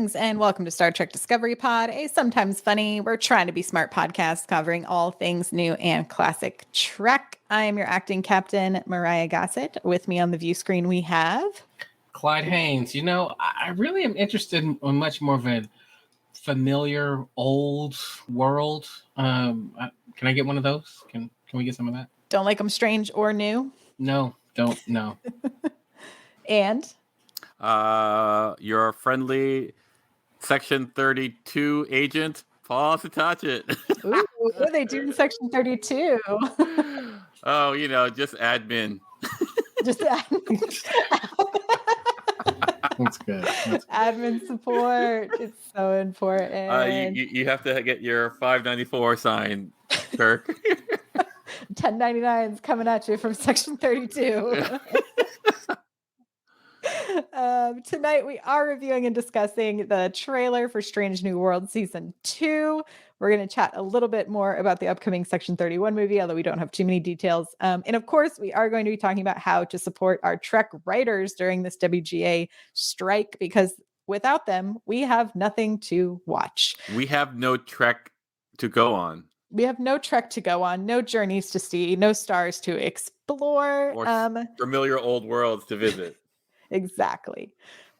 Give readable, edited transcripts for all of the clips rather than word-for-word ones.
Greetings and welcome to Star Trek Discovery Pod, a sometimes funny, we're trying to be smart podcast covering all things new and classic Trek. I am your acting captain, Myrriah Gossett. With me on the view screen we have... Clyde Haynes. You know, I really am interested in much more of a familiar, old world. Can I get one of those? Can we get some of that? Don't like them strange or new? No, don't, no. And... your friendly Section 32 agent, Paul Satachet. Ooh, what do they do in Section 32? Oh, you know, just admin. Just admin. That's good. Admin support. It's so important. You have to get your 594 sign, Kirk. 1099's coming at you from Section 32. Tonight we are reviewing and discussing the trailer for Strange New World Season 2. We're going to chat a little bit more about the upcoming Section 31 movie, although we don't have too many details. And of course, we are going to be talking about how to support our Trek writers during this WGA strike, because without them, we have nothing to watch. We have no Trek to go on. We have no Trek to go on, no journeys to see, no stars to explore. Or familiar old worlds to visit. Exactly.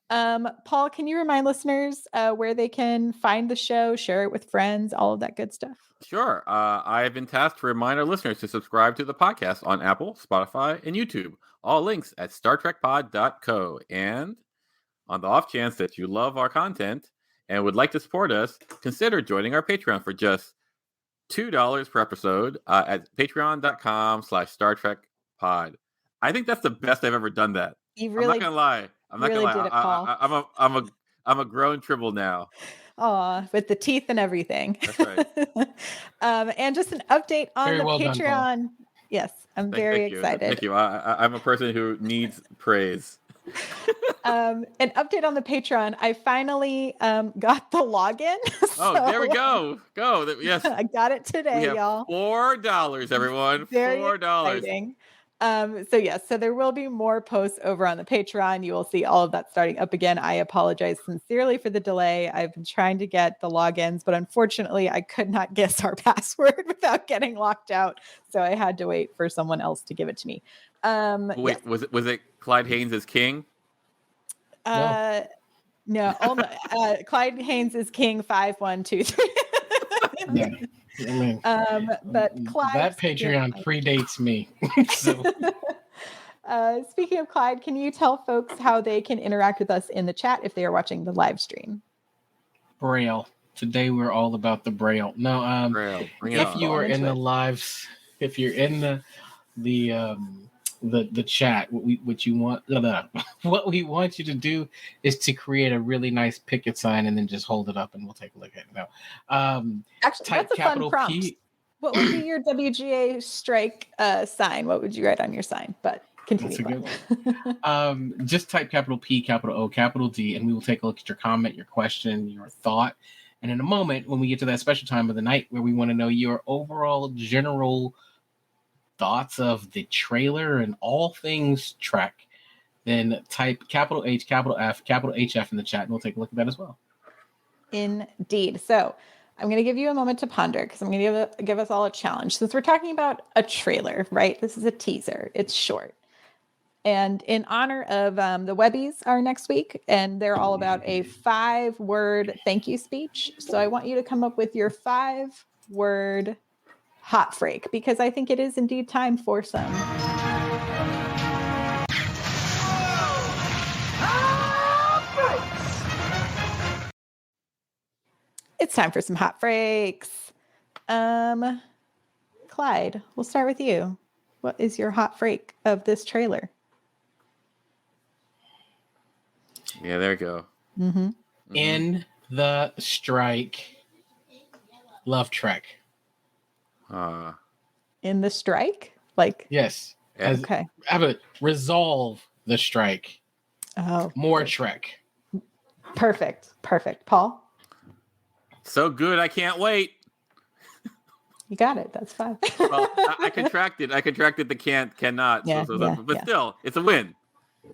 Paul, can you remind listeners where they can find the show, share it with friends, all of that good stuff? Sure. I have been tasked to remind our listeners to subscribe to the podcast on Apple, Spotify, and YouTube. All links at StarTrekPod.co. And on the off chance that you love our content and would like to support us, consider joining our Patreon for just $2 per episode at patreon.com/StarTrekPod. I think that's the best I've ever done that. You really, I'm not gonna lie. I'm not really gonna lie. did it, Paul. I'm a grown Tribble now. Aw, with the teeth and everything. That's right. And just an update on Very the well done, Patreon. Paul. Yes, I'm very excited. Thank you. I'm a person who needs praise. An update on the Patreon. I finally got the login. Oh, there we go. Yes. I got it today, We have y'all. $4, everyone. Very $4. exciting. So there will be more posts over on the Patreon. You will see all of that starting up again. I apologize sincerely for the delay. I've been trying to get the logins, but unfortunately I could not guess our password without getting locked out. So I had to wait for someone else to give it to me. Wait, yes. was it Clyde Haynes as king? No, Clyde Haynes is king 5123. Yeah. I mean, but Clyde, that Patreon predates me. So. Speaking of Clyde, can you tell folks how they can interact with us in the chat if they are watching the live stream? Braille. Today we're all about the Braille. No, Braille. if you are in the lives, if you're in the chat, what we want you to do is to create a really nice picket sign and then just hold it up and we'll take a look at it. No, actually, type that's a capital fun prompt. P. What would be your WGA strike sign? What would you write on your sign? But continue. That's a good one. Just type capital P, capital O, capital D, and we will take a look at your comment, your question, your thought. And in a moment, when we get to that special time of the night where we want to know your overall general thoughts of the trailer and all things Trek, then type capital H, capital F, capital HF in the chat, and we'll take a look at that as well. Indeed. So I'm going to give you a moment to ponder because I'm going to give us all a challenge. Since we're talking about a trailer, right? This is a teaser. It's short. And in honor of the Webbies are next week, and they're all about a 5-word thank you speech. So I want you to come up with your 5-word hot freak, because I think it is indeed time for some. It's time for some hot freaks. Clyde, we'll start with you. What is your hot freak of this trailer? Yeah, there you go. Mm-hmm. In the strike, love Trek. In the strike? Like, yes. Okay. Have a resolve the strike. Oh, more Trek. Perfect. Paul? So good, I can't wait. You got it. That's fine. Well, I contracted the cannot. Yeah, Still, it's a win.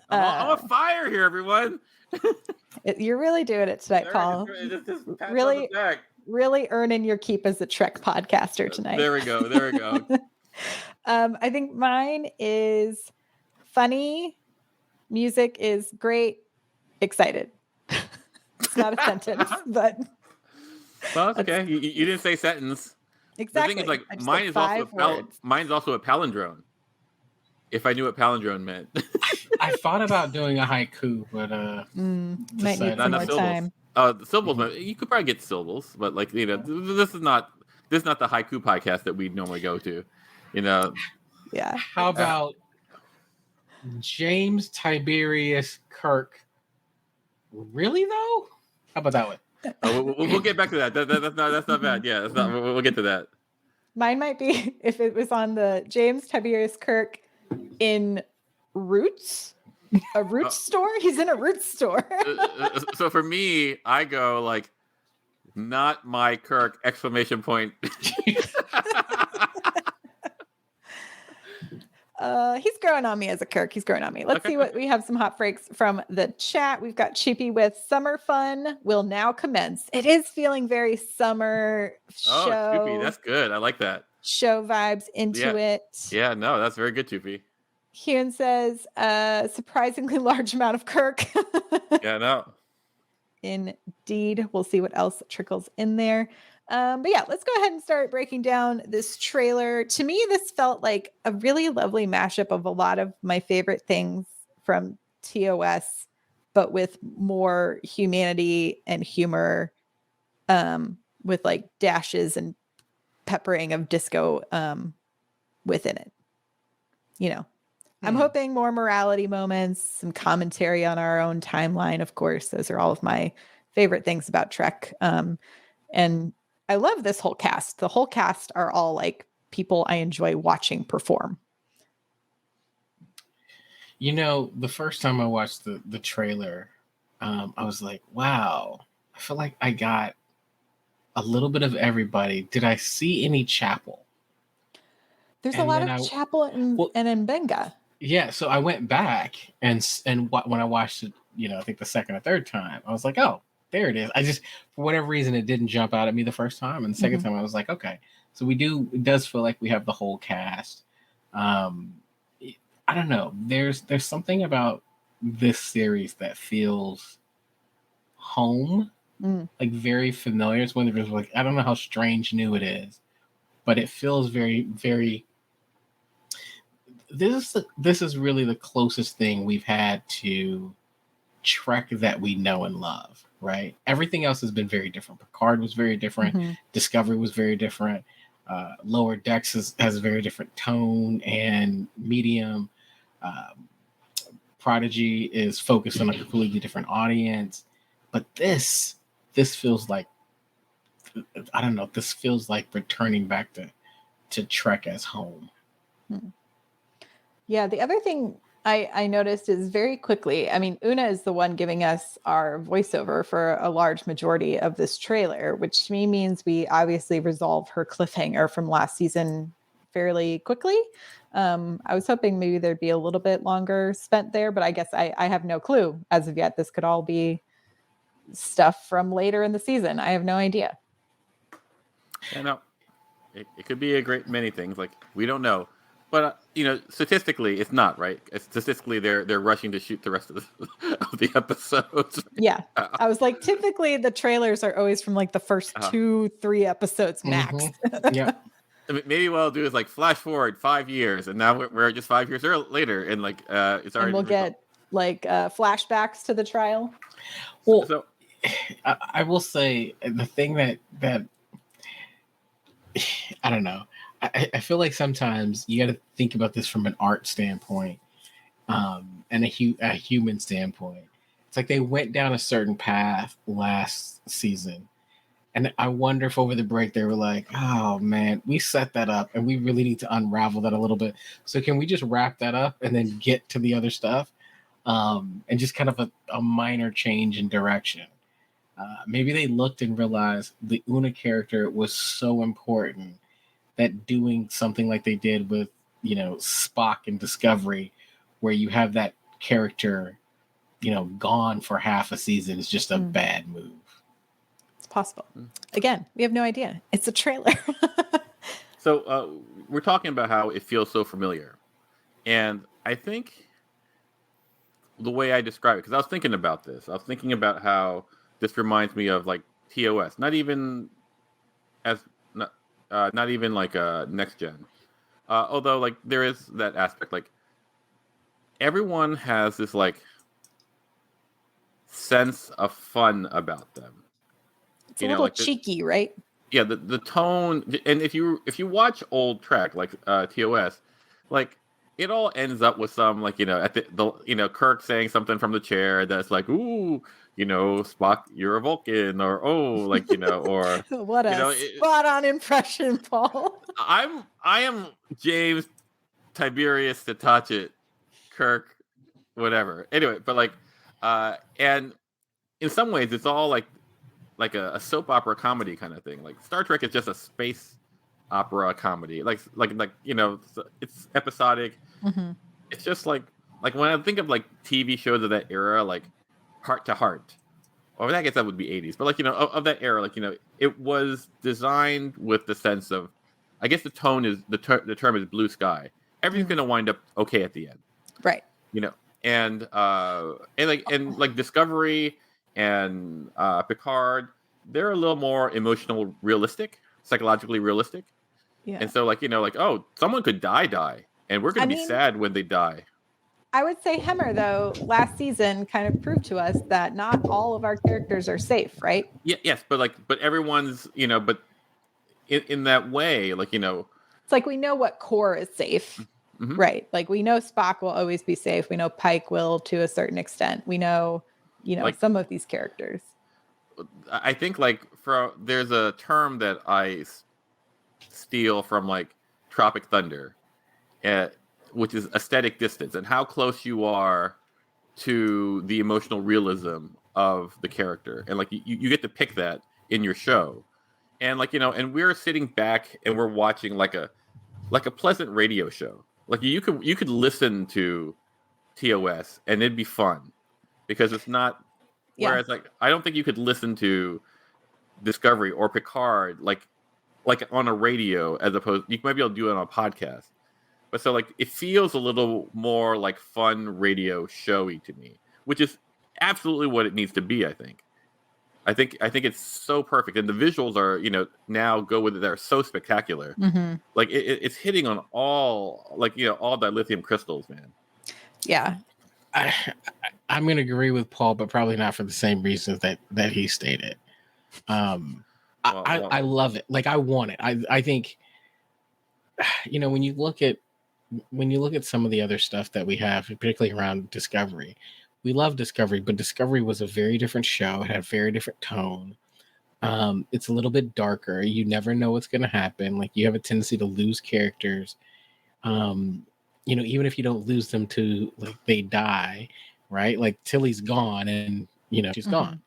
I'm on fire here, everyone. You're really doing it tonight, Paul. Just pat on Really, the back. really earning your keep as a Trek podcaster tonight. There we go. There we go. I think mine is funny. Music is great. Excited. It's not a sentence, but Well, that's okay. You didn't say sentence. exactly. The thing is, like, I just mine said is also five words. mine's also a palindrome. If I knew what palindrome meant. I thought about doing a haiku, but Might need decided some Not more syllables. time. The syllables. You could probably get syllables, but like this is not the haiku podcast that we normally go to. Yeah. How about James Tiberius Kirk? Really though? How about that one? We'll get back to that. That's not bad. Yeah, that's not. We'll get to that. Mine might be if it was on the James Tiberius Kirk in Roots, a Roots store. He's in a Roots store. So for me, I go like, not my Kirk! Exclamation point. He's growing on me as a Kirk. He's growing on me. Let's see what we have. Some hot breaks from the chat. We've got Chippy with summer fun will now commence. It is feeling very summer show. Oh, Choopy, that's good. I like that. Show vibes into it. Yeah, no, that's very good, Choopy. Hugh says, surprisingly large amount of Kirk. Yeah, no. Indeed. We'll see what else trickles in there. But yeah, let's go ahead and start breaking down this trailer. To me, this felt like a really lovely mashup of a lot of my favorite things from TOS, but with more humanity and humor, with like dashes and peppering of disco within it. I'm hoping more morality moments, some commentary on our own timeline. Of course, those are all of my favorite things about Trek. And I love this whole cast. The whole cast are all like people I enjoy watching perform. The first time I watched the trailer, I was like, wow, I feel like I got a little bit of everybody. Did I see any Chapel? There's a lot of Chapel and Mbenga. Yeah, so I went back and when I watched it, I think the second or third time, I was like, oh, there it is. I just, for whatever reason, it didn't jump out at me the first time. And the second time I was like, okay. So it does feel like we have the whole cast. I don't know. There's something about this series that feels home, like very familiar. It's one of those, like, I don't know how strange new it is, but it feels very, very. This is really the closest thing we've had to Trek that we know and love, right? Everything else has been very different. Picard was very different. Discovery was very different. Lower Decks has a very different tone and medium. Prodigy is focused on a completely different audience. But this feels like, I don't know, this feels like returning back to Trek as home. Yeah, the other thing I noticed is very quickly, I mean, Una is the one giving us our voiceover for a large majority of this trailer, which to me means we obviously resolve her cliffhanger from last season fairly quickly. I was hoping maybe there'd be a little bit longer spent there, but I guess I have no clue as of yet. This could all be stuff from later in the season. I have no idea. Yeah, no. It could be a great many things. Like, we don't know. But statistically, it's not right. Statistically, they're rushing to shoot the rest of the episodes. Yeah, I was like, typically the trailers are always from like the first 2-3 episodes max. Yeah, maybe what I'll do is like flash forward 5 years, and now we're just 5 years later, and like it's already. And we'll get like flashbacks to the trial. Well, so I will say the thing that I don't know. I feel like sometimes you got to think about this from an art standpoint, and a human standpoint. It's like they went down a certain path last season, and I wonder if over the break they were like, "Oh man, we set that up, and we really need to unravel that a little bit. So can we just wrap that up and then get to the other stuff, and just kind of a minor change in direction?" Maybe they looked and realized the Una character was so important that doing something like they did with, Spock and Discovery, where you have that character gone for half a season is just a bad move. It's possible. Again, we have no idea. It's a trailer. So we're talking about how it feels so familiar. And I think the way I describe it, because I was thinking about this, I was thinking about how this reminds me of like TOS, not even like next gen. Although like there is that aspect, like everyone has this like sense of fun about them. It's a little like cheeky, right? Yeah, the tone, and if you watch old Trek like TOS, like it all ends up with some like at the Kirk saying something from the chair that's like, ooh, Spock, you're a Vulcan, or oh, like or what a spot on impression, Paul. I am James Tiberius Tatachet, Kirk, whatever. Anyway, but like, and in some ways, it's all like a soap opera comedy kind of thing. Like Star Trek is just a space opera comedy. Like it's episodic. Mm-hmm. It's just like when I think of like TV shows of that era, like Heart to Heart, or I guess that would be 80s, but like of that era, like it was designed with the sense of, I guess the tone is the term is blue sky. Everything's gonna wind up okay at the end, right? And like Discovery and Picard, they're a little more emotional, realistic, psychologically realistic. Yeah. And so like oh, someone could die, and we're gonna be sad when they die. I would say Hemmer, though, last season kind of proved to us that not all of our characters are safe, right? Yeah, yes, but everyone's but in that way, like it's like we know what core is safe. Mm-hmm. Right. Like we know Spock will always be safe. We know Pike will to a certain extent. We know, like, some of these characters. I think like there's a term that I steal from like Tropic Thunder, which is aesthetic distance and how close you are to the emotional realism of the character. And like you get to pick that in your show. And like, and we're sitting back and we're watching like a pleasant radio show. Like you could listen to TOS and it'd be fun because it's not. Yeah. Whereas like I don't think you could listen to Discovery or Picard like on a radio as opposed. You might be able to do it on a podcast, but so like it feels a little more like fun radio showy to me, which is absolutely what it needs to be. I think it's so perfect, and the visuals are now go with it. They're so spectacular. Mm-hmm. Like it's hitting on all all dilithium crystals, man. Yeah, I'm going to agree with Paul, but probably not for the same reasons that he stated. I love it. Like I want it. I think when you look at some of the other stuff that we have, particularly around Discovery. We love Discovery, but Discovery was a very different show. It had a very different tone. It's a little bit darker. You never know what's going to happen. Like you have a tendency to lose characters. Even if you don't lose them to like they die, right? Like Tilly's gone and she's gone.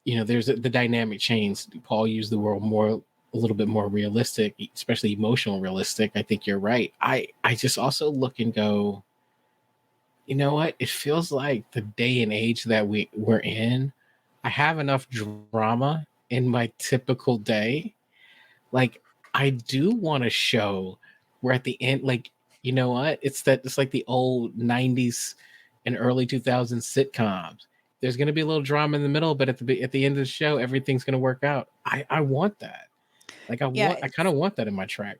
There's the dynamic change. Paul used the word a little bit more realistic, especially emotional realistic. I think you're right. I just also look and go, you know what? It feels like the day and age that we're in, I have enough drama in my typical day. Like, I do want a show where at the end, like, you know what? It's like the old 90s and early 2000s sitcoms. There's going to be a little drama in the middle, but at the end of the show, everything's going to work out. I want that. Like, I kind of want that in my track.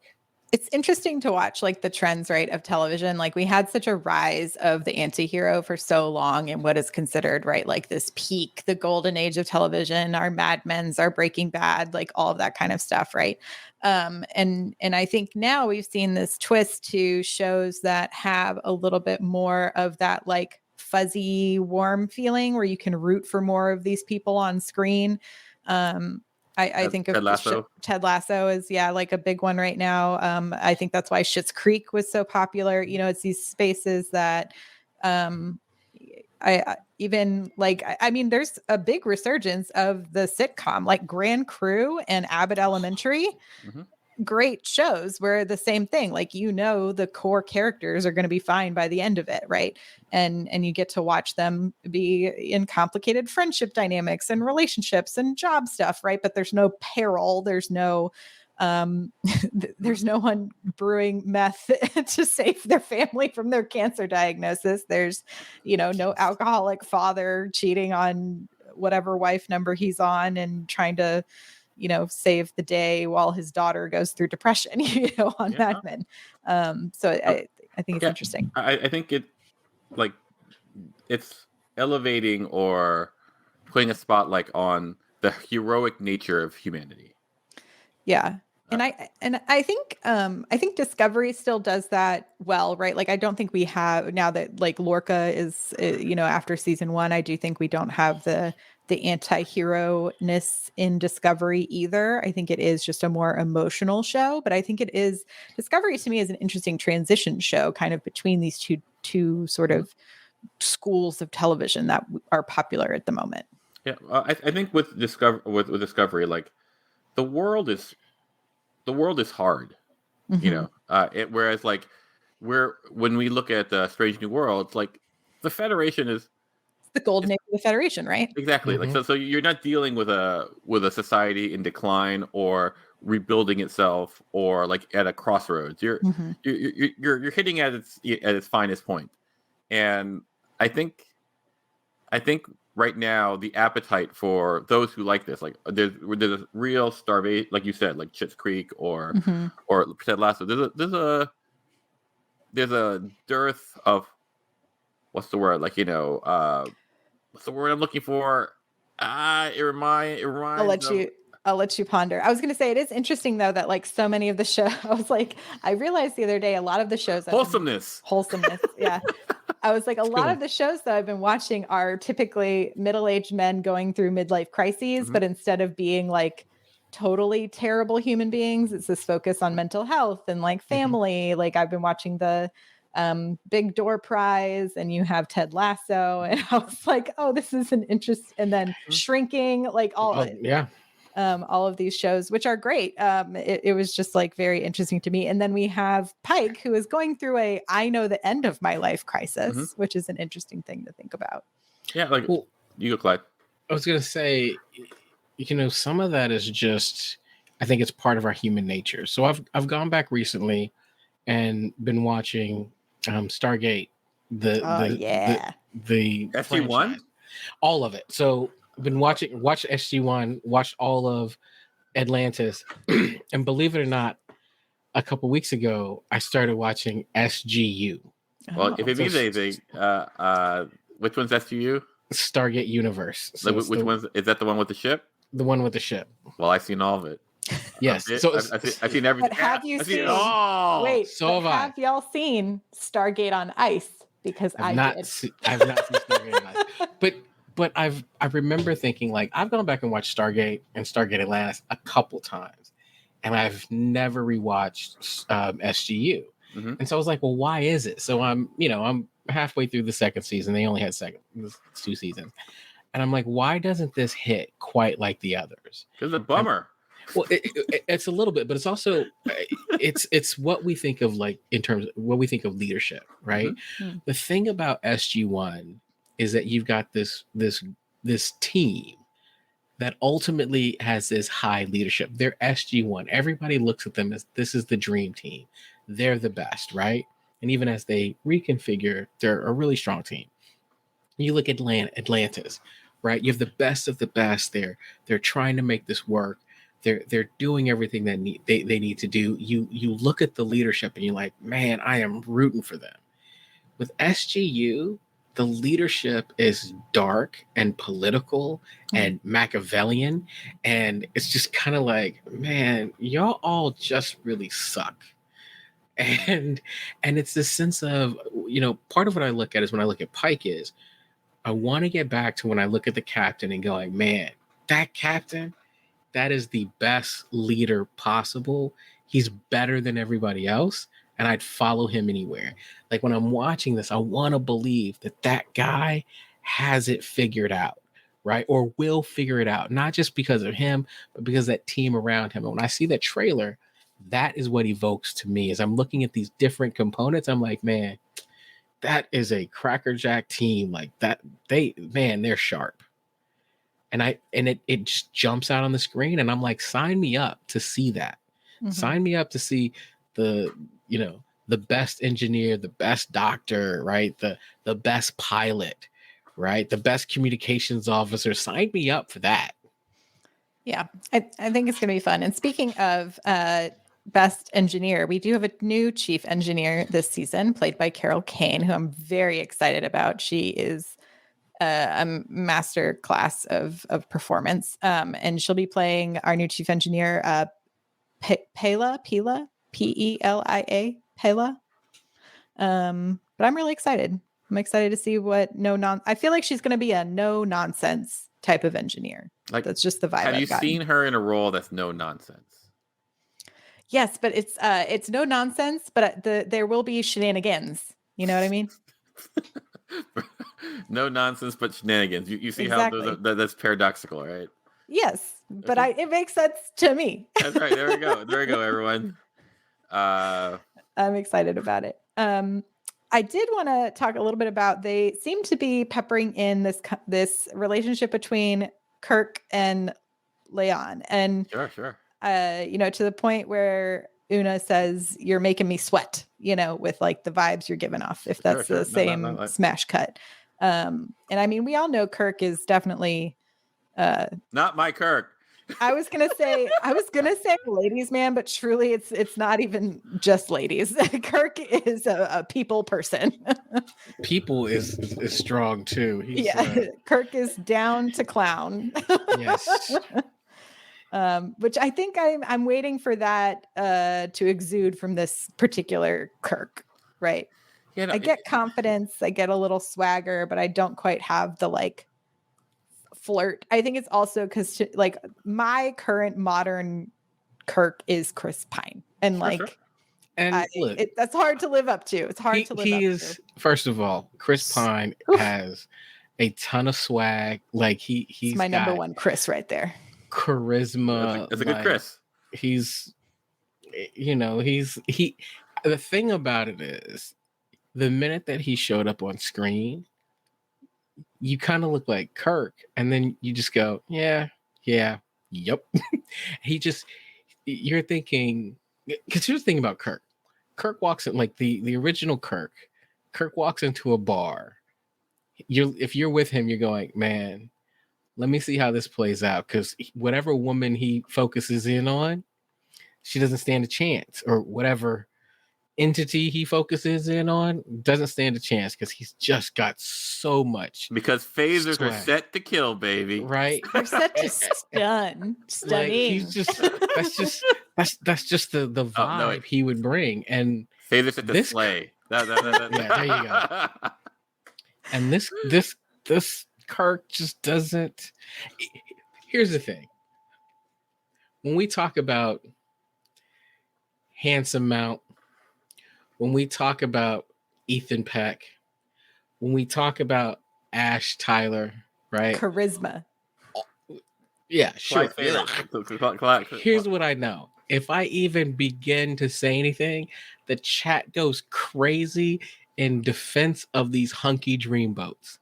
It's interesting to watch like the trends, right, of television. Like we had such a rise of the anti-hero for so long and what is considered, right, like this peak, the golden age of television, our Mad Men's, our Breaking Bad, like all of that kind of stuff, right? And I think now we've seen this twist to shows that have a little bit more of that like fuzzy, warm feeling where you can root for more of these people on screen. I think of Ted Lasso is like a big one right now. I think that's why Schitt's Creek was so popular. It's these spaces that I mean, there's a big resurgence of the sitcom like Grand Crew and Abbott Elementary. Mm-hmm. great shows where the same thing, like, the core characters are going to be fine by the end of it, right? And you get to watch them be in complicated friendship dynamics and relationships and job stuff, right? But there's no peril, there's no there's no one brewing meth to save their family from their cancer diagnosis. There's, no alcoholic father cheating on whatever wife number he's on and trying to, save the day while his daughter goes through depression, on Yeah. Mad Men. So I think it's Yeah. interesting. I think it's elevating or putting a spotlight on the heroic nature of humanity. Yeah. And I think Discovery still does that well, right? Like, I don't think we have, now that like Lorca is, after season 1, I do think we don't have the anti-hero-ness in Discovery either. I think it is just a more emotional show, but I think Discovery to me is an interesting transition show, kind of between these two sort of schools of television that are popular at the moment. Yeah, I think with Discovery, like the world is hard, whereas like when we look at Strange New Worlds, like the Federation is the golden age of the Federation, right? Exactly. Like so you're not dealing with a society in decline or rebuilding itself or like at a crossroads. You're hitting at its finest point. And I think right now the appetite for those who like this, like there's a real starvation, like you said, like Schitt's Creek or Ted Lasso. There's a dearth of, what's the word? Like, what's the word I'm looking for? It reminds. I'll let you ponder. I was going to say, it is interesting though that like so many of the shows, I realized the other day, a lot of the shows wholesomeness. Yeah. I was like, a lot of the shows that I've been watching are typically middle-aged men going through midlife crises, but instead of being like totally terrible human beings, it's this focus on mental health and like family. Like, I've been watching the Big Door Prize, and you have Ted Lasso, and I was like, oh, this is an interest. And then Shrinking, like all of these shows, which are great. It was just like very interesting to me. And then we have Pike, who is going through I know the end of my life crisis, which is an interesting thing to think about. Yeah, like, you go, Clyde. I was gonna say, some of that is just, I think it's part of our human nature. So I've gone back recently and been watching Stargate, the SG-1, all of it. So been watched SG-1, watched all of Atlantis, and believe it or not, a couple weeks ago I started watching SGU. Well, if it means anything, which one's SGU? Stargate Universe. So like, which one's is that? The one with the ship? The one with the ship. Well, I've seen all of it. Yes. So I've seen everything. But have you seen it all? Wait, so have y'all seen Stargate on Ice? Because I've not seen Stargate on Ice. But I remember thinking, like, I've gone back and watched Stargate and Stargate Atlantis a couple times, and I've never rewatched SGU. And so I was like, well, why is it? So I'm halfway through the second season. They only had 2 seasons. And I'm like, why doesn't this hit quite like the others? Because it's a bummer. Well, it's a little bit, but it's also it's what we think of, like, in terms of what we think of leadership, right? The thing about SG-1 is that you've got this team that ultimately has this high leadership. They're SG-1. Everybody looks at them as this is the dream team. They're the best, right? And even as they reconfigure, they're a really strong team. You look at Atlantis, right? You have the best of the best. They're trying to make this work. They're doing everything that they need to do. You look at the leadership and you're like, man, I am rooting for them. With SGU, the leadership is dark and political and Machiavellian, and it's just kind of like, man, y'all all just really suck. And it's this sense of, part of what I look at is when I look at Pike is, I want to get back to when I look at the captain and go like, man, that captain, that is the best leader possible. He's better than everybody else, and I'd follow him anywhere. Like, when I'm watching this, I want to believe that guy has it figured out, right? Or will figure it out, not just because of him, but because that team around him. And when I see that trailer, that is what evokes to me. As I'm looking at these different components, I'm like, man, that is a crackerjack team. Like that, they're sharp. And it just jumps out on the screen, and I'm like, sign me up to see that. Mhm. Sign me up to see the the best engineer, the best doctor, right? The best pilot, right? The best communications officer. Sign me up for that. Yeah, I think it's going to be fun. And speaking of best engineer, we do have a new chief engineer this season, played by Carol Kane, who I'm very excited about. She is a master class of performance, and she'll be playing our new chief engineer, Pela, P-E-L-I-A, Pela. But I'm really excited. I'm excited to see what I feel like she's going to be a no nonsense type of engineer. Like, that's just the vibe. have I've you gotten. seen her in a role that's no nonsense? Yes, but it's no nonsense, but there will be shenanigans. You know what I mean? No nonsense, but shenanigans. You see Exactly. how that's paradoxical, right? Yes, but Okay. it makes sense to me. That's right. There we go. There we go, everyone. I'm excited about it. I did want to talk a little bit about, they seem to be peppering in this relationship between Kirk and Leon, and Sure. to the point where Una says, "You're making me sweat," with like the vibes you're giving off, if that's Sure. the same No. smash cut. And I mean, we all know Kirk is definitely Not my Kirk. I was gonna say ladies man, but truly it's not even just ladies. Kirk is a people person. People is strong too. He's Kirk is down to clown. yes. Which I think I'm waiting for that to exude from this particular Kirk, right? Yeah, no, I get confidence, I get a little swagger, but I don't quite have the like flirt. I think it's also because like my current modern Kirk is Chris Pine, and Sure. And look, that's hard to live up to. It's hard to live up to. First of all, Chris Pine has a ton of swag. Like he's my number one Chris right there. Charisma. That's a good Chris. He's the thing about it is, the minute that he showed up on screen, you kind of look like Kirk, and then you just go, yep. You're thinking, because here's the thing about Kirk. Kirk walks in, like the original Kirk walks into a bar. If you're with him, you're going, man, let me see how this plays out, because whatever woman he focuses in on, she doesn't stand a chance, or whatever entity he focuses in on doesn't stand a chance, because he's just got so much. Because phasers swag. are set to kill, baby. Right? They're set to stunning. Like, he's just that's just the vibe he would bring, and phasers set to slay. Yeah, there you go. And this Kirk just doesn't. Here's the thing. When we talk about handsome Mount, when we talk about Ethan Peck, when we talk about Ash Tyler, right? Charisma. Yeah, sure. Clyde. Here's what I know. If I even begin to say anything, the chat goes crazy in defense of these hunky dreamboats.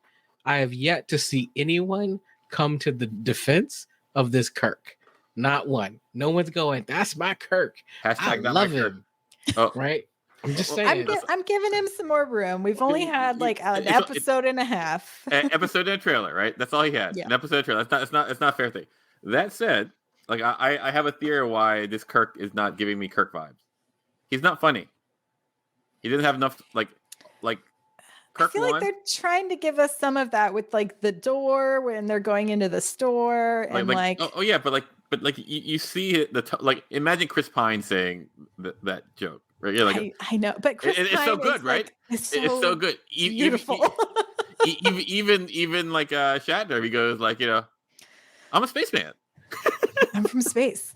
I have yet to see anyone come to the defense of this Kirk. Not one. No one's going, that's my Kirk. I love him. Oh. Right? I'm just saying. I'm giving him some more room. We've only had like an episode and a half. An episode and a trailer, right? That's all he had. Yeah. An episode and a trailer. It's not a fair thing. That said, like I have a theory why this Kirk is not giving me Kirk vibes. He's not funny. He didn't have enough like Kirk. I feel like they're trying to give us some of that with like the door when they're going into the store and like yeah, but you see like imagine Chris Pine saying that joke, right? Yeah, like I know, but Chris Pine it's so good, right? It's so good, beautiful. even like Shatner, he goes like, I'm a spaceman. I'm from space.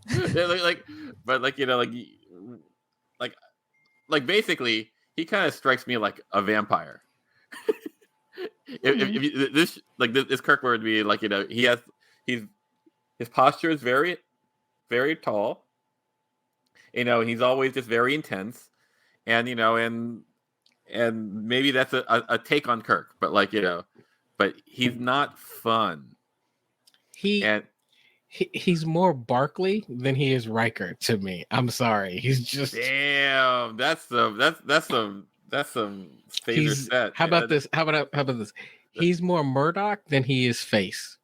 Like basically, he kind of strikes me like a vampire. If this Kirk would be like, his posture is very, very tall. he's always just very intense, and maybe that's a take on Kirk, but but he's not fun. He And he's more Barkley than he is Riker to me. I'm sorry. He's just damn, that's some phaser set. How about this? How about this? He's more Murdoch than he is Face.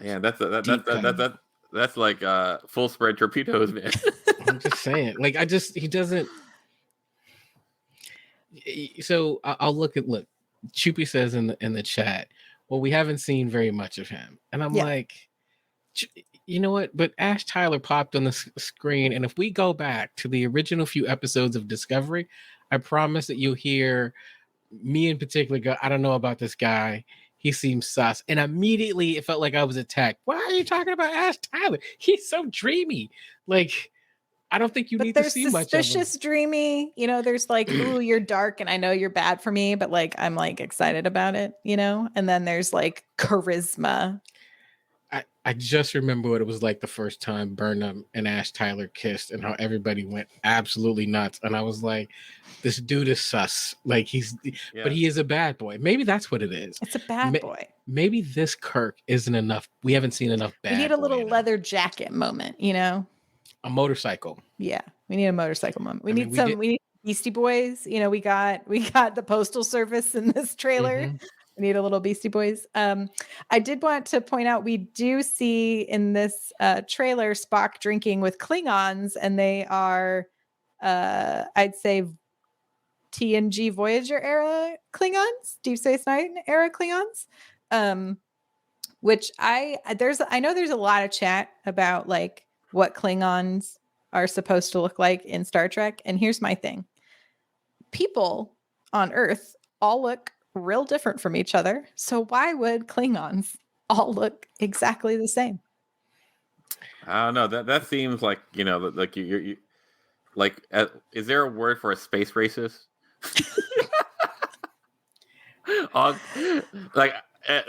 Yeah, that's like full spread torpedoes, man. I'm just saying. Like he doesn't. So I'll look. Choopy says in the chat, well, we haven't seen very much of him, and I'm like, you know what? But Ash Tyler popped on the screen, and if we go back to the original few episodes of Discovery, I promise that you'll hear me in particular go, I don't know about this guy. He seems sus. And immediately it felt like I was attacked. Why are you talking about Ash Tyler? He's so dreamy. Like, I don't think you need to see much of him. Suspicious dreamy. There's like, ooh, you're dark and I know you're bad for me, but like I'm like excited about it, And then there's like charisma. I just remember what it was like the first time Burnham and Ash Tyler kissed and how everybody went absolutely nuts. And I was like, this dude is sus. Like but he is a bad boy. Maybe that's what it is. It's a bad boy. Maybe this Kirk isn't enough. We haven't seen enough bad. We need a little leather jacket moment, A motorcycle. Yeah. We need a motorcycle moment. We need Beastie Boys. We got the Postal Service in this trailer. Mm-hmm. We need a little Beastie Boys. I did want to point out we do see in this trailer Spock drinking with Klingons, and they are, I'd say, TNG Voyager era Klingons, Deep Space Nine era Klingons. Which I know there's a lot of chat about like what Klingons are supposed to look like in Star Trek, and here's my thing: people on Earth all look real different from each other. So why would Klingons all look exactly the same? I don't know. That seems like, like you like, is there a word for a space racist?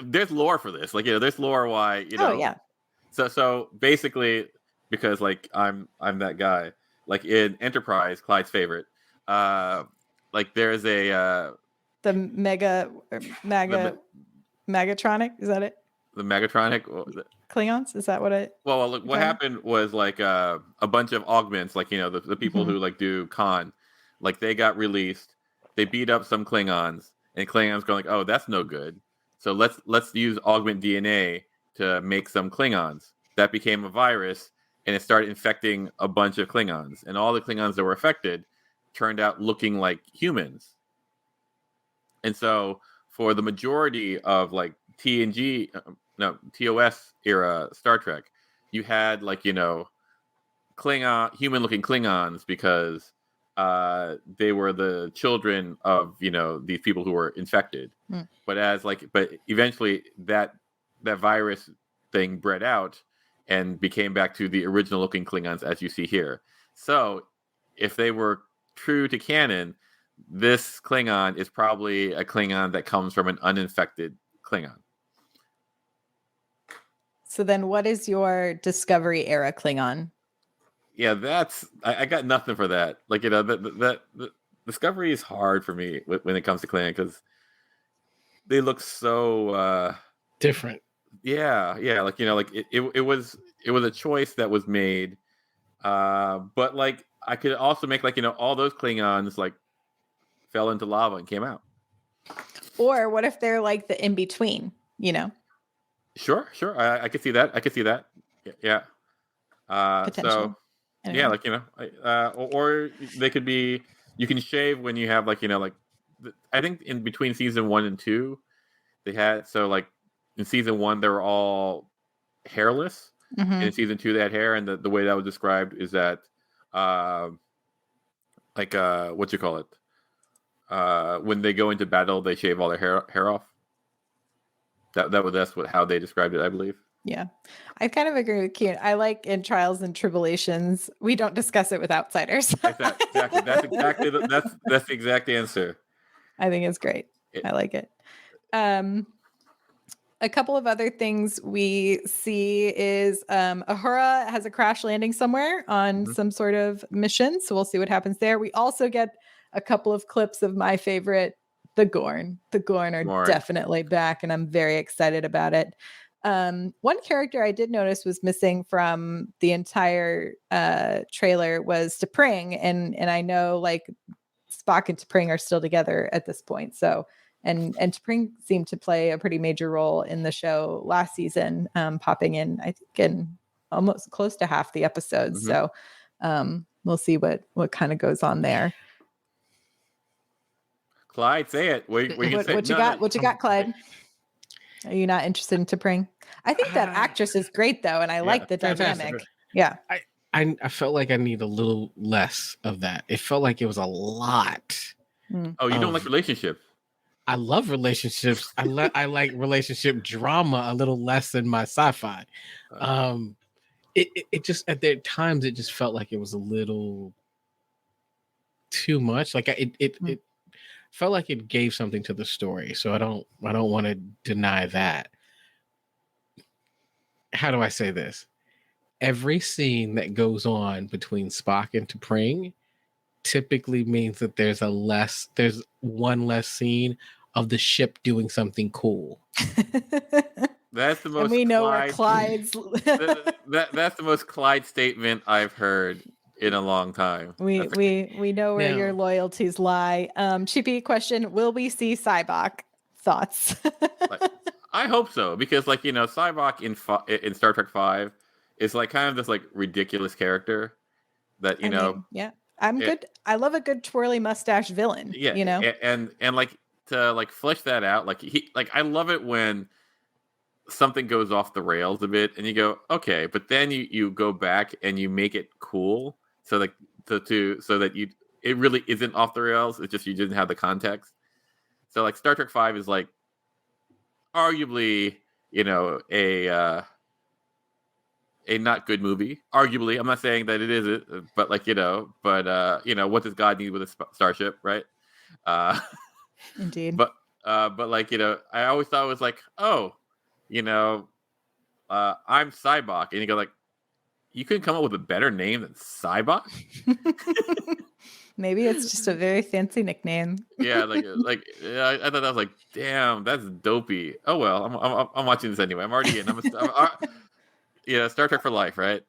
There's lore for this. Like, there's lore why, Oh yeah. So basically, because like I'm that guy. Like in Enterprise, Clyde's favorite. Like there's a the Megatronic, is that it? The Megatronic? Klingons? Is that what it? Well, look, what happened was like a bunch of augments, like the people who like do Khan, like they got released. They beat up some Klingons, and Klingons going like, "Oh, that's no good. So let's use augment DNA to make some Klingons." That became a virus, and it started infecting a bunch of Klingons, and all the Klingons that were affected turned out looking like humans. And so for the majority of like TOS era Star Trek, you had like, Klingon, human looking Klingons because they were the children of, these people who were infected. But eventually that virus thing bred out and became back to the original looking Klingons as you see here. So if they were true to canon, this Klingon is probably a Klingon that comes from an uninfected Klingon. So then what is your Discovery era Klingon? Yeah, I got nothing for that. Like, that Discovery is hard for me when it comes to Klingon because they look so different. Yeah. Like, it was a choice that was made. But like I could also make like, all those Klingons like fell into lava and came out. Or what if they're like the in between, Sure. I could see that. Yeah. Potential. So yeah, like, or they could be, you can shave when you have like, I think in between season 1 and 2, they had, so like in season 1, they were all hairless. Mm-hmm. And in season 2, they had hair. And the way that was described is that, what you call it? When they go into battle, they shave all their hair off. That's how they described it, I believe. Yeah, I kind of agree with Kean. I like in Trials and Tribulations, we don't discuss it with outsiders. Exactly. That's the exact answer. I think it's great. I like it. A couple of other things we see is Ahura has a crash landing somewhere on some sort of mission. So we'll see what happens there. We also get a couple of clips of my favorite, the Gorn. The Gorn are Gorn. definitely back, and I'm very excited about it. One character I did notice was missing from the entire trailer was T'Pring, and I know like Spock and T'Pring are still together at this point. So and T'Pring seemed to play a pretty major role in the show last season, popping in I think in almost close to half the episodes. So we'll see what kind of goes on there. Clyde, say it. What you got? What you got, Clyde? Are you not interested in T'Pring? I think that actress is great though, and I like the dynamic. Yeah. I felt like I need a little less of that. It felt like it was a lot. Oh, you don't like relationships? I love relationships. I like relationship drama a little less than my sci-fi. It just at the times it just felt like it was a little too much. Like it felt like it gave something to the story. So I don't want to deny that. How do I say this? Every scene that goes on between Spock and T'Pring typically means that there's one less scene of the ship doing something cool. That's the most. And we know where Clyde's. That's the most Clyde statement I've heard in a long time. We know where your loyalties lie. Chippy question: will we see Sybok? Thoughts? I hope so, because Sybok in Star Trek V is like kind of this like ridiculous character that I'm good. I love a good twirly mustache villain. Yeah, and like to like flesh that out, I love it when something goes off the rails a bit, and you go, okay, but then you go back and you make it cool, so that it really isn't off the rails. It's just you didn't have the context. So like Star Trek V is like arguably a not good movie. Arguably, I'm not saying that it isn't, but what does God need with a starship, right? Indeed. But I always thought it was like, I'm Sybok, and you go like, you couldn't come up with a better name than Sybok? Maybe it's just a very fancy nickname. Yeah, I thought that was like, damn, that's dopey. Oh well, I'm watching this anyway. I'm already in. Star Trek for life, right?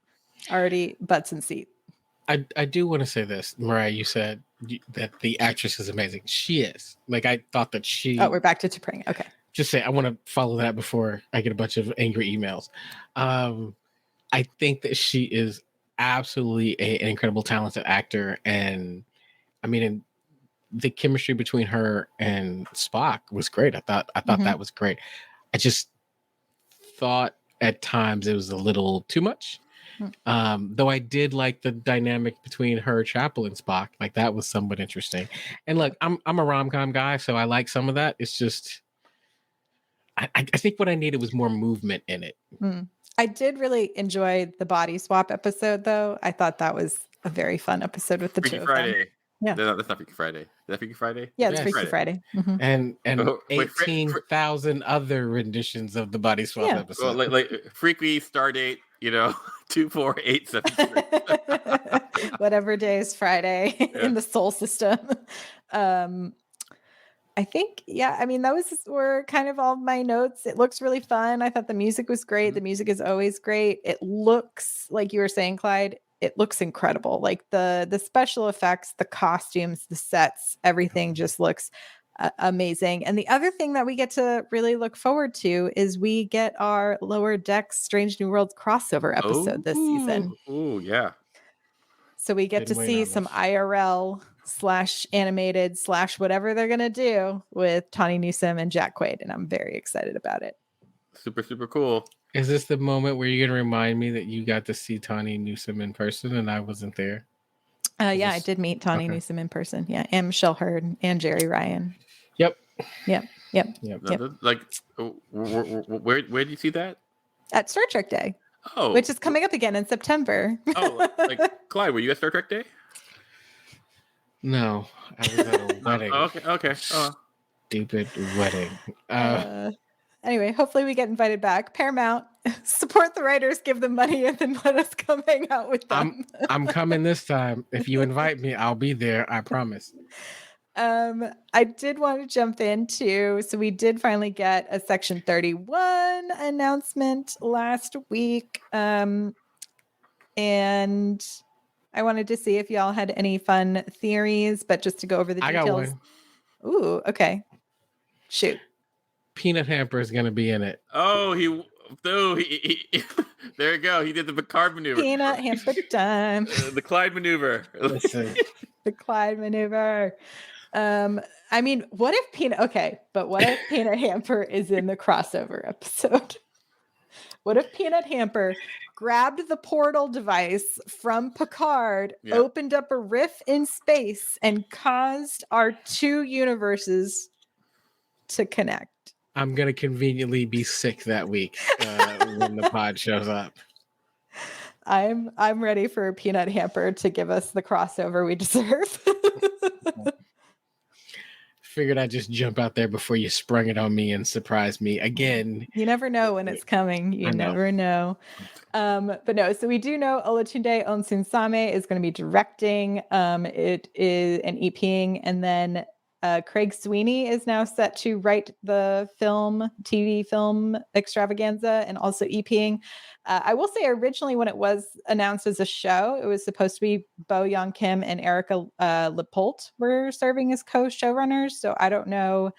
Already butts in seat. I do want to say this, Myrriah. You said that the actress is amazing. She is. Like I thought that she. Oh, we're back to T'Pring. Okay. Just say I want to follow that before I get a bunch of angry emails. I think that she is absolutely an incredible, talented actor, and I mean, the chemistry between her and Spock was great. I thought that was great. I just thought at times it was a little too much. Though I did like the dynamic between her, Chapel, and Spock. Like that was somewhat interesting. And look, I'm a rom-com guy, so I like some of that. It's just I think what I needed was more movement in it. I did really enjoy the body swap episode, though. I thought that was a very fun episode with the Freaky two of Friday. them. Yeah, that's not Freaky Friday. Is that Freaky Friday? Yeah, it's Freaky Friday. And 18,000 other renditions of the body swap episode. Well, like Freaky Stardate, 24873. Whatever day is Friday in the soul system. I think, were kind of all my notes. It looks really fun. I thought the music was great. The music is always great. It looks, like you were saying, Clyde, it looks incredible. Like the special effects, the costumes, the sets, everything just looks amazing. And the other thing that we get to really look forward to is we get our Lower Decks Strange New Worlds crossover episode this season. Oh, yeah. So we get to see some IRL / animated / whatever they're going to do with Tawny Newsome and Jack Quaid. And I'm very excited about it. Super, super cool. Is this the moment where you're going to remind me that you got to see Tawny Newsome in person and I wasn't there? I did meet Tawny Newsome in person. Yeah. And Michelle Hurd and Jerry Ryan. Yep. Like, where did you see that? At Star Trek Day. Oh. Which is coming up again in September. Like Clyde, were you at Star Trek Day? No, I was at a wedding. Okay. Stupid wedding. anyway, hopefully we get invited back. Paramount, support the writers, give them money, and then let us come hang out with them. I'm coming this time. If you invite me, I'll be there. I promise. I did want to jump into, so we did finally get a Section 31 announcement last week. And I wanted to see if y'all had any fun theories, but just to go over the details. I got one. Ooh, okay. Shoot. Peanut Hamper is going to be in it. Oh, he there you go. He did the Picard maneuver. Peanut Hamper time. The Clyde maneuver. Listen. The Clyde maneuver. I mean, what if Peanut Hamper is in the crossover episode? What if Peanut Hamper grabbed the portal device from Picard, opened up a rift in space, and caused our two universes to connect? I'm going to conveniently be sick that week when the pod shows up. I'm ready for Peanut Hamper to give us the crossover we deserve. Figured I'd just jump out there before you sprung it on me and surprise me again. You never know when it's coming. You never know. But no, so we do know Olatunde Onsunsame is going to be directing. It is an EPing, and then Craig Sweeney is now set to write the TV film extravaganza, and also EPing. I will say originally when it was announced as a show, it was supposed to be Bo Young Kim and Erica Lepolt were serving as co-showrunners. So I don't know.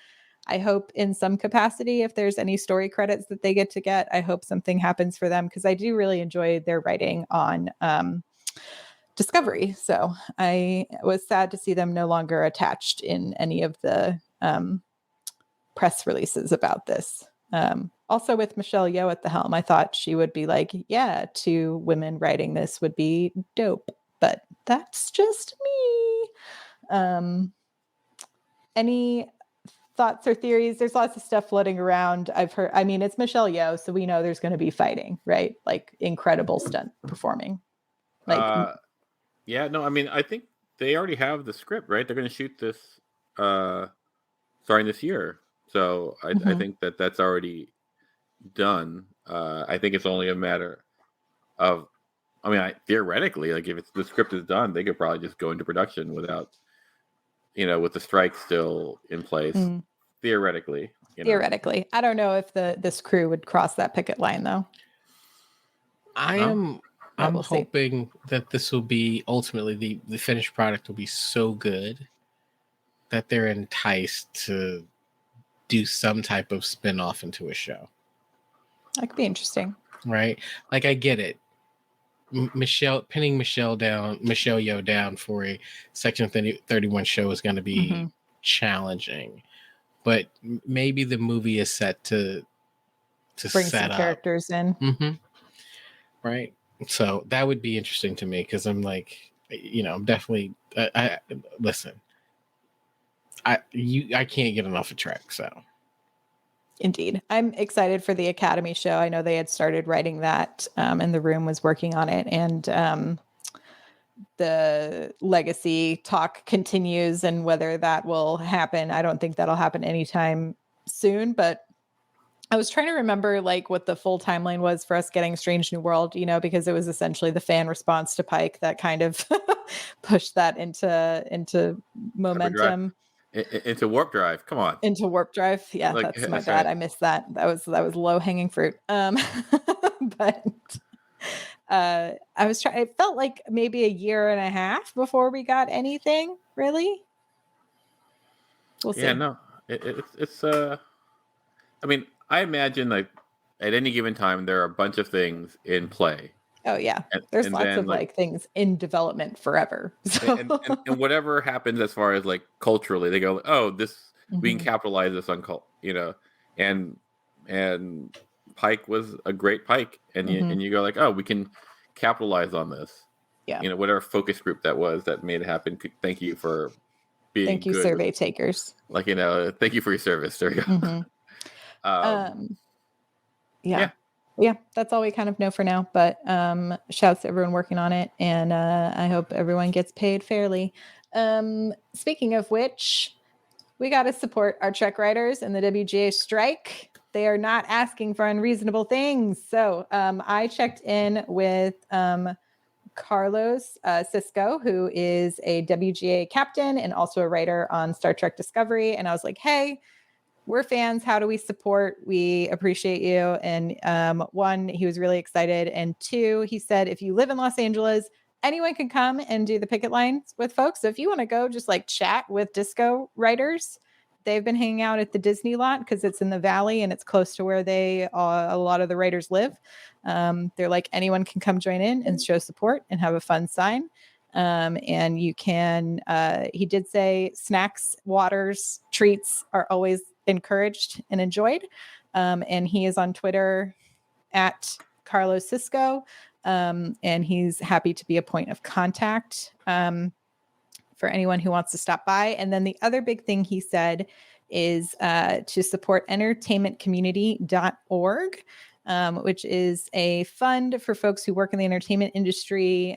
I hope in some capacity, if there's any story credits that they get, I hope something happens for them, because I do really enjoy their writing on Discovery. So I was sad to see them no longer attached in any of the press releases about this. Also with Michelle Yeoh at the helm, I thought she would be like, yeah, 2 women writing this would be dope, but that's just me. Any thoughts or theories? There's lots of stuff floating around. I've heard, I mean, it's Michelle Yeoh, so we know there's going to be fighting, right? Like incredible stunt performing. Yeah, no, I mean, I think they already have the script, right? They're going to shoot this starting this year. So I think that's already done. I think it's only a matter of, I mean, theoretically, like if the script is done, they could probably just go into production without, with the strike still in place. Theoretically. Theoretically. I don't know if this crew would cross that picket line, though. I'm hoping that this will be ultimately the finished product will be so good that they're enticed to do some type of spin-off into a show. That could be interesting. Right? Like, I get it. Pinning Michelle Yeoh down for a Section 31 show is going to be challenging. But maybe the movie is set to bring set some up characters in. Right? So that would be interesting to me, because I'm like, I'm definitely. Listen, I can't get enough of Trek. So, indeed, I'm excited for the Academy show. I know they had started writing that, and the room was working on it, and the legacy talk continues. And whether that will happen, I don't think that'll happen anytime soon. But I was trying to remember like what the full timeline was for us getting Strange New World, because it was essentially the fan response to Pike that kind of pushed that into momentum. Into warp drive. Come on. Into warp drive. Yeah, that's my bad. Right. I missed that. That was low hanging fruit. But I was trying. It felt like maybe a year and a half before we got anything. Really? We'll see. Yeah, no. It's I mean, I imagine like at any given time there are a bunch of things in play. Oh yeah, there's lots of like things in development forever. So. And whatever happens as far as like culturally, they go, oh, this we can capitalize this on and Pike was a great Pike, and you go like, oh, we can capitalize on this. Yeah, whatever focus group that was that made it happen. Thank you for being. Thank you, good. Survey takers. Like thank you for your service. There you go. Yeah, that's all we kind of know for now, but shouts to everyone working on it, and I hope everyone gets paid fairly. Speaking of which, we got to support our Trek writers in the WGA strike. they are not asking for unreasonable things. So I checked in with Carlos Cisco, who is a WGA captain and also a writer on Star Trek Discovery. And I was like, hey, we're fans. How do we support? We appreciate you. And one, he was really excited. And two, he said, if you live in Los Angeles, anyone can come and do the picket lines with folks. So if you want to go just like chat with disco writers, they've been hanging out at the Disney lot because it's in the Valley and it's close to where a lot of the writers live. They're like, anyone can come join in and show support and have a fun sign. And you can, he did say snacks, waters, treats are always encouraged and enjoyed. And he is on Twitter at Carlos Cisco. And he's happy to be a point of contact for anyone who wants to stop by. And then the other big thing he said is to support entertainmentcommunity.org. Which is a fund for folks who work in the entertainment industry.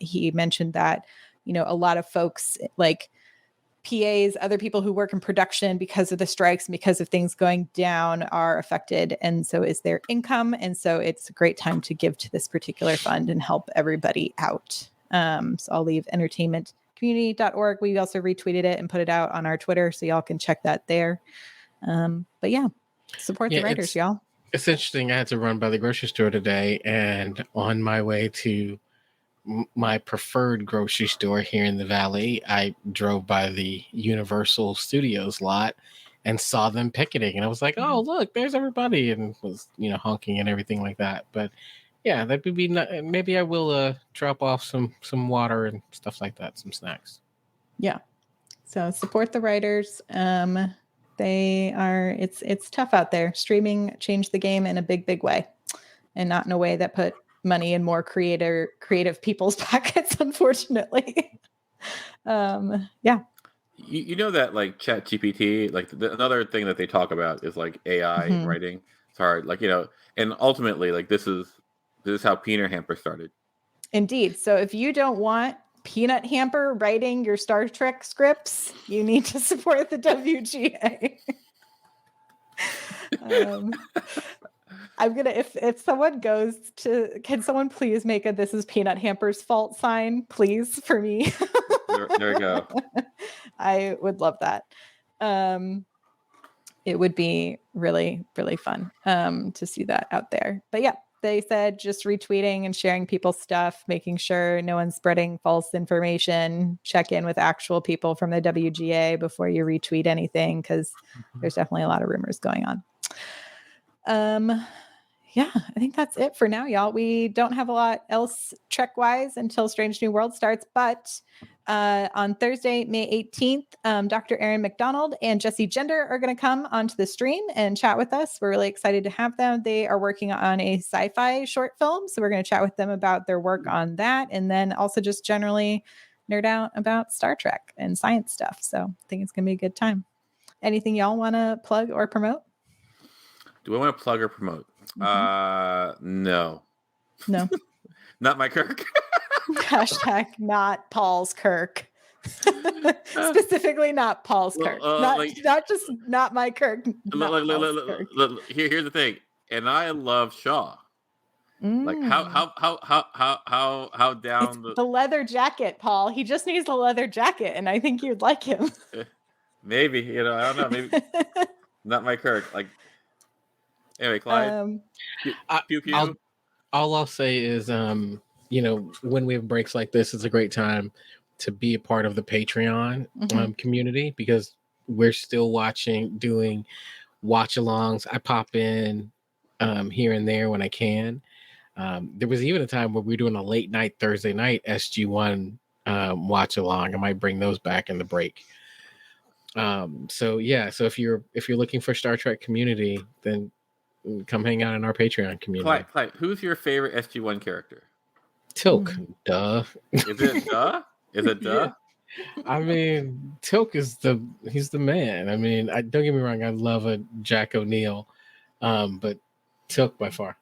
He mentioned that, a lot of folks like PAs, other people who work in production because of the strikes and because of things going down are affected. And so is their income. And so it's a great time to give to this particular fund and help everybody out. So I'll leave entertainmentcommunity.org. We also retweeted it and put it out on our Twitter. So y'all can check that there. But yeah, support the writers, y'all. It's interesting. I had to run by the grocery store today, and on my way to my preferred grocery store here in the Valley, I drove by the Universal Studios lot and saw them picketing, and I was like, "Oh, look, there's everybody!" and was honking and everything like that. But yeah, that would be maybe I will drop off some water and stuff like that, some snacks. Yeah, so support the writers. It's tough out there. Streaming changed the game in a big way, and not in a way that put money in more creative people's pockets, unfortunately. Yeah. You know that like Chat GPT, like another thing that they talk about is like AI in writing. It's hard, and ultimately like this is how Peanut Hamper started. Indeed. So if you don't want Peanut Hamper writing your Star Trek scripts, you need to support the WGA. I'm gonna if someone goes to, can someone please make a "This is Peanut Hamper's fault" sign, please, for me? There we go. I would love that. It would be really, really fun to see that out there. But yeah, they said just retweeting and sharing people's stuff, making sure no one's spreading false information, check in with actual people from the WGA before you retweet anything, because there's definitely a lot of rumors going on. Yeah, I think that's it for now, y'all. We don't have a lot else Trek-wise until Strange New World starts, but on Thursday, May 18th, Dr. Erin McDonald and Jesse Gender are going to come onto the stream and chat with us. We're really excited to have them. They are working on a sci-fi short film, so we're going to chat with them about their work on that, and then also just generally nerd out about Star Trek and science stuff. So I think it's going to be a good time. Anything y'all want to plug or promote? Do I want to plug or promote? No. No. Not my Kirk. Hashtag not Paul's Kirk. Specifically not Paul's Kirk. Not just not my Kirk. Here's the thing. And I love Shaw. Like how down the leather jacket, Paul. He just needs the leather jacket, and I think you'd like him. Maybe, I don't know. Maybe not my Kirk. Like anyway, Clyde. Pew pew. All I'll say is when we have breaks like this, it's a great time to be a part of the Patreon community, because we're still doing watch-alongs. I pop in here and there when I can. There was even a time where we were doing a late night Thursday night SG1 watch-along. I might bring those back in the break. So if you're looking for Star Trek community, then come hang out in our Patreon community. Clyde, who's your favorite SG1 character? Tilk. Duh. Is it duh? Is it duh? Yeah. I mean, Tilk is he's the man. I mean, don't get me wrong, I love a Jack O'Neill, but Tilk by far.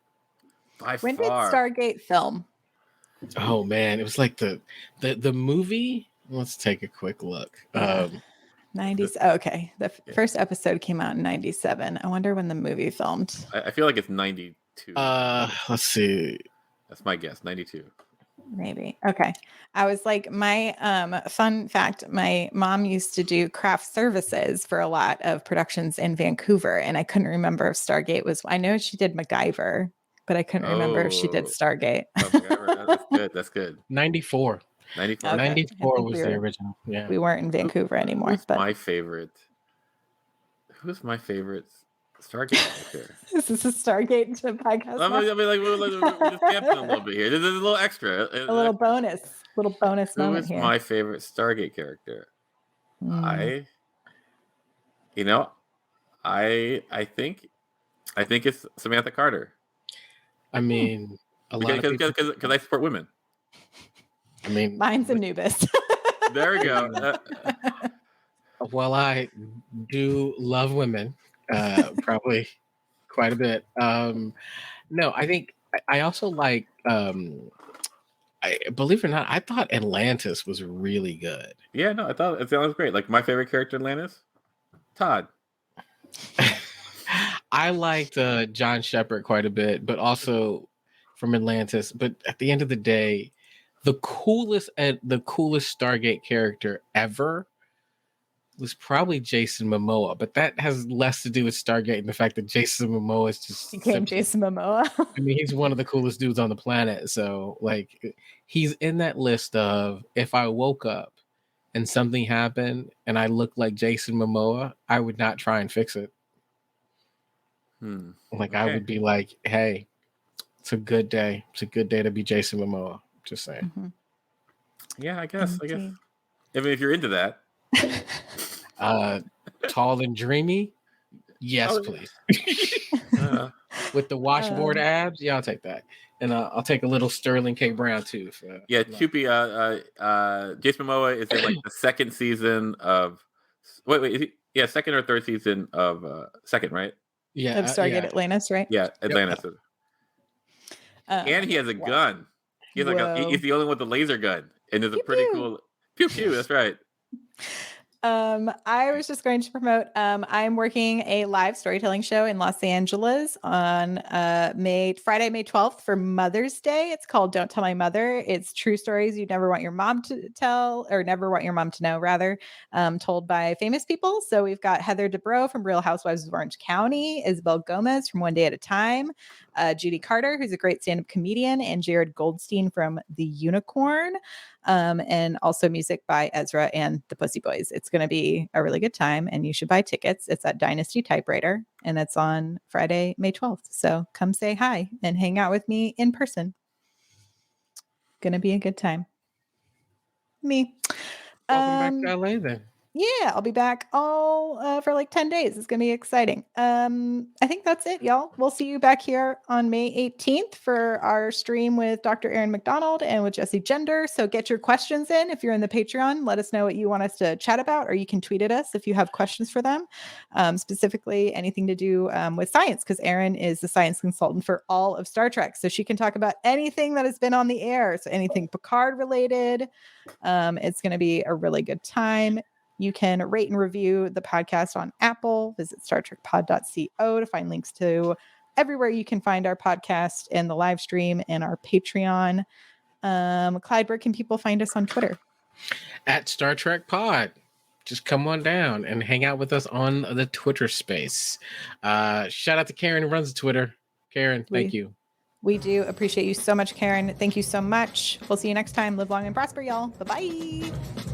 When did Stargate film? Oh man, it was like the movie. Let's take a quick look. 90s. Okay. The first episode came out in 97. I wonder when the movie filmed. I feel like it's 92. Let's see. That's my guess. 92. Maybe. Okay. I was like, my fun fact, my mom used to do craft services for a lot of productions in Vancouver, and I couldn't remember if Stargate was. I know she did MacGyver, but I couldn't remember if she did Stargate. Oh, MacGyver. That's good. That's good. 94. 94. Okay. 94 was the original. Yeah. We weren't in Vancouver anymore. Who's But my favorite? Who's my favorite Stargate character? This is a Stargate podcast. I mean, like, we're just camping a little bit here. There's a little extra. A little bonus Who moment is here. my favorite Stargate character? Mm. I think it's Samantha Carter. I mean, a lot of people. Because I support women. I mean, Mine's Anubis. There we go. Well, I do love women, probably quite a bit. No, I think I also like. Believe it or not, I thought Atlantis was really good. Yeah, no, I thought it was great. Like my favorite character in Atlantis, Todd. I liked John Shepard quite a bit, but also from Atlantis. But at the end of the day, the coolest Stargate character ever was probably Jason Momoa. But that has less to do with Stargate and the fact that Jason Momoa is just Jason Momoa. I mean, he's one of the coolest dudes on the planet. So, like, he's in that list of if I woke up and something happened and I looked like Jason Momoa, I would not try and fix it. Like, I would be like, hey, it's a good day. It's a good day to be Jason Momoa. Just saying. Mm-hmm. Yeah, I guess. I mean, if you're into that. Tall and dreamy? Yes, please. With the washboard abs? Yeah, I'll take that. And I'll take a little Sterling K. Brown, too. Choopy, Jason Momoa is in, like, the second season of... Wait, second or third season of... second, right? Yeah. Of Stargate Atlantis, right? Yeah, Atlantis. Yep. And he has a gun. He's the only one with the laser gun. And it's a pretty cool... Pew, pew, that's right. I was just going to promote, I'm working a live storytelling show in Los Angeles on Friday, May 12th for Mother's Day. It's called Don't Tell My Mother. It's true stories you'd never want your mom to tell, or never want your mom to know, rather, told by famous people. So we've got Heather Dubrow from Real Housewives of Orange County, Isabel Gomez from One Day at a Time, Judy Carter, who's a great stand-up comedian, and Jared Goldstein from The Unicorn. And also music by Ezra and the Pussy Boys. It's going to be a really good time, and you should buy tickets. It's at Dynasty Typewriter, and it's on Friday, May 12th. So come say hi and hang out with me in person. Going to be a good time. Me. Welcome back to LA then. Yeah, I'll be back all for like 10 days. It's going to be exciting. I think that's it, y'all. We'll see you back here on May 18th for our stream with Dr. Aaron McDonald and with Jesse Gender. So get your questions in. If you're in the Patreon, let us know what you want us to chat about, or you can tweet at us if you have questions for them, specifically anything to do with science, because Aaron is the science consultant for all of Star Trek. So she can talk about anything that has been on the air. So anything Picard related. It's going to be a really good time. You can rate and review the podcast on Apple. Visit StarTrekPod.co to find links to everywhere you can find our podcast and the live stream and our Patreon. Clyde, where can people find us on Twitter? At Star Trek Pod. Just come on down and hang out with us on the Twitter space. Shout out to Karen who runs the Twitter. Karen, thank you. We do appreciate you so much, Karen. Thank you so much. We'll see you next time. Live long and prosper, y'all. Bye-bye.